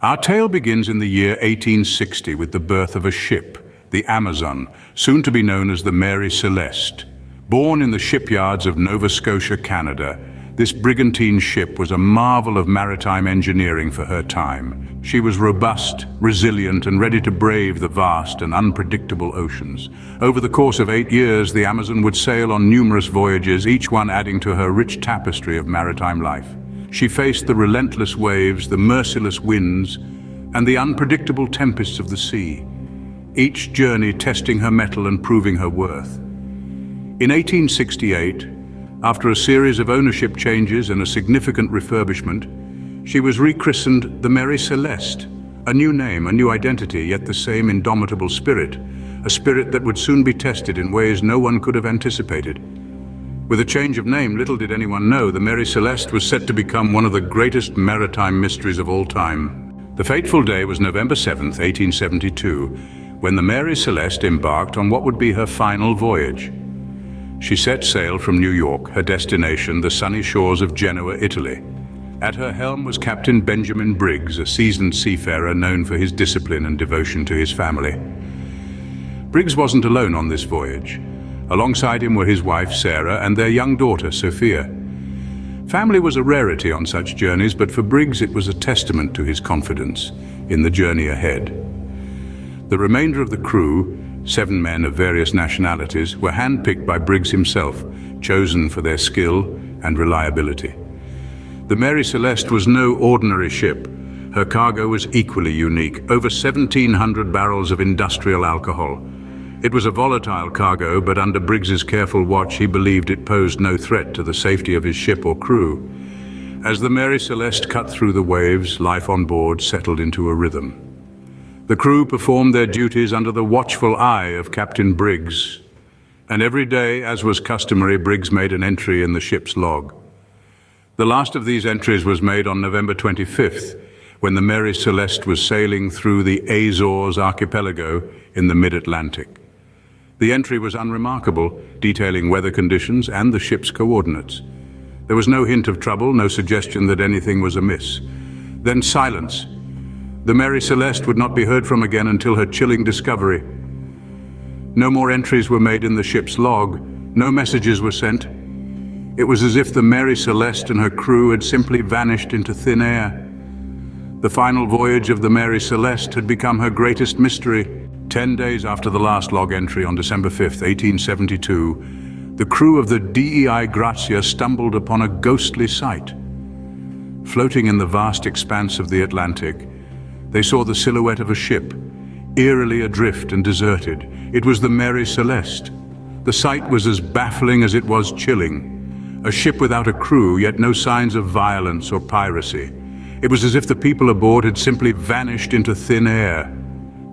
Our tale begins in the year 1860 with the birth of a ship, the Amazon, soon to be known as the Mary Celeste. Born in the shipyards of Nova Scotia, Canada, this brigantine ship was a marvel of maritime engineering for her time. She was robust, resilient, and ready to brave the vast and unpredictable oceans. Over the course of 8 years, the Amazon would sail on numerous voyages, each one adding to her rich tapestry of maritime life. She faced the relentless waves, the merciless winds, and the unpredictable tempests of the sea, each journey testing her mettle and proving her worth. In 1868, after a series of ownership changes and a significant refurbishment, she was rechristened the Mary Celeste, a new name, a new identity, yet the same indomitable spirit, a spirit that would soon be tested in ways no one could have anticipated. With a change of name, little did anyone know the Mary Celeste was set to become one of the greatest maritime mysteries of all time. The fateful day was November 7th, 1872, when the Mary Celeste embarked on what would be her final voyage. She set sail from New York, her destination the sunny shores of Genoa, Italy. At her helm was Captain Benjamin Briggs, a seasoned seafarer known for his discipline and devotion to his family. Briggs wasn't alone on this voyage. Alongside him were his wife, Sarah, and their young daughter, Sophia. Family was a rarity on such journeys, but for Briggs it was a testament to his confidence in the journey ahead. The remainder of the crew, 7 men of various nationalities, were handpicked by Briggs himself, chosen for their skill and reliability. The Mary Celeste was no ordinary ship. Her cargo was equally unique, over 1,700 barrels of industrial alcohol. It was a volatile cargo, but under Briggs's careful watch, he believed it posed no threat to the safety of his ship or crew. As the Mary Celeste cut through the waves, life on board settled into a rhythm. The crew performed their duties under the watchful eye of Captain Briggs, and every day, as was customary, Briggs made an entry in the ship's log. The last of these entries was made on November 25th, when the Mary Celeste was sailing through the Azores archipelago in the mid-Atlantic. The entry was unremarkable, detailing weather conditions and the ship's coordinates. There was no hint of trouble, no suggestion that anything was amiss. Then silence. The Mary Celeste would not be heard from again until her chilling discovery. No more entries were made in the ship's log, no messages were sent. It was as if the Mary Celeste and her crew had simply vanished into thin air. The final voyage of the Mary Celeste had become her greatest mystery. 10 days after the last log entry on December 5th, 1872, the crew of the DEI Grazia stumbled upon a ghostly sight. Floating in the vast expanse of the Atlantic, they saw the silhouette of a ship, eerily adrift and deserted. It was the Mary Celeste. The sight was as baffling as it was chilling. A ship without a crew, yet no signs of violence or piracy. It was as if the people aboard had simply vanished into thin air.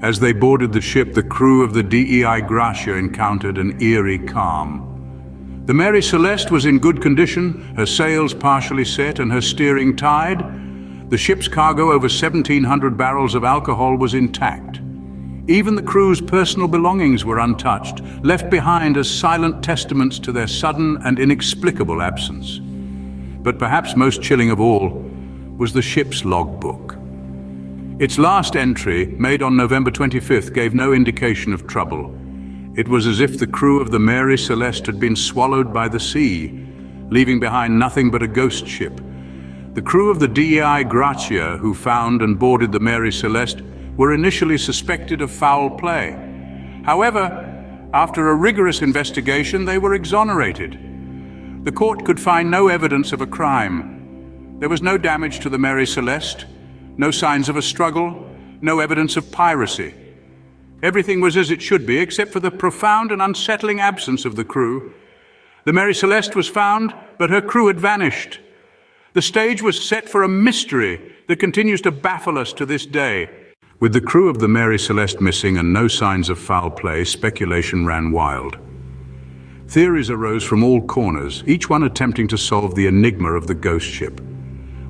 As they boarded the ship, the crew of the DEI Grazia encountered an eerie calm. The Mary Celeste was in good condition, her sails partially set and her steering tied. The ship's cargo, over 1,700 barrels of alcohol, was intact. Even the crew's personal belongings were untouched, left behind as silent testaments to their sudden and inexplicable absence. But perhaps most chilling of all was the ship's logbook. Its last entry, made on November 25th, gave no indication of trouble. It was as if the crew of the Mary Celeste had been swallowed by the sea, leaving behind nothing but a ghost ship. The crew of the DEI Grazia, who found and boarded the Mary Celeste, were initially suspected of foul play. However, after a rigorous investigation, they were exonerated. The court could find no evidence of a crime. There was no damage to the Mary Celeste, no signs of a struggle, no evidence of piracy. Everything was as it should be, except for the profound and unsettling absence of the crew. The Mary Celeste was found, but her crew had vanished. The stage was set for a mystery that continues to baffle us to this day. With the crew of the Mary Celeste missing and no signs of foul play, speculation ran wild. Theories arose from all corners, each one attempting to solve the enigma of the ghost ship.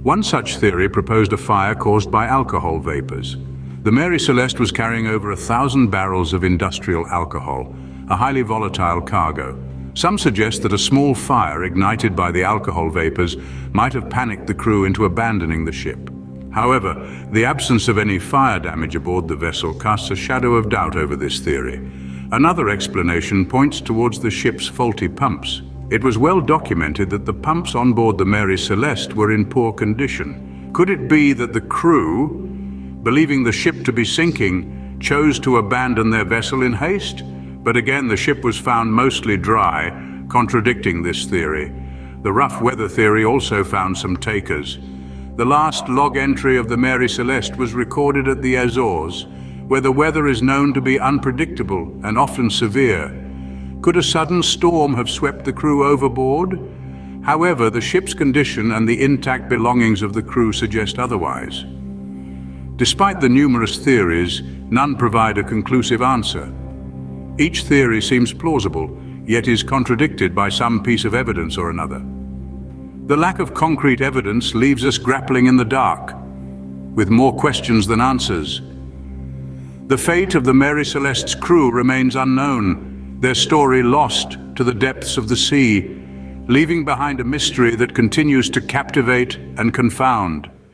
One such theory proposed a fire caused by alcohol vapors. The Mary Celeste was carrying over 1,000 barrels of industrial alcohol, a highly volatile cargo. Some suggest that a small fire ignited by the alcohol vapors might have panicked the crew into abandoning the ship. However, the absence of any fire damage aboard the vessel casts a shadow of doubt over this theory. Another explanation points towards the ship's faulty pumps. It was well documented that the pumps on board the Mary Celeste were in poor condition. Could it be that the crew, believing the ship to be sinking, chose to abandon their vessel in haste? But again, the ship was found mostly dry, contradicting this theory. The rough weather theory also found some takers. The last log entry of the Mary Celeste was recorded at the Azores, where the weather is known to be unpredictable and often severe. Could a sudden storm have swept the crew overboard? However, the ship's condition and the intact belongings of the crew suggest otherwise. Despite the numerous theories, none provide a conclusive answer. Each theory seems plausible, yet is contradicted by some piece of evidence or another. The lack of concrete evidence leaves us grappling in the dark, with more questions than answers. The fate of the Mary Celeste's crew remains unknown, their story lost to the depths of the sea, leaving behind a mystery that continues to captivate and confound.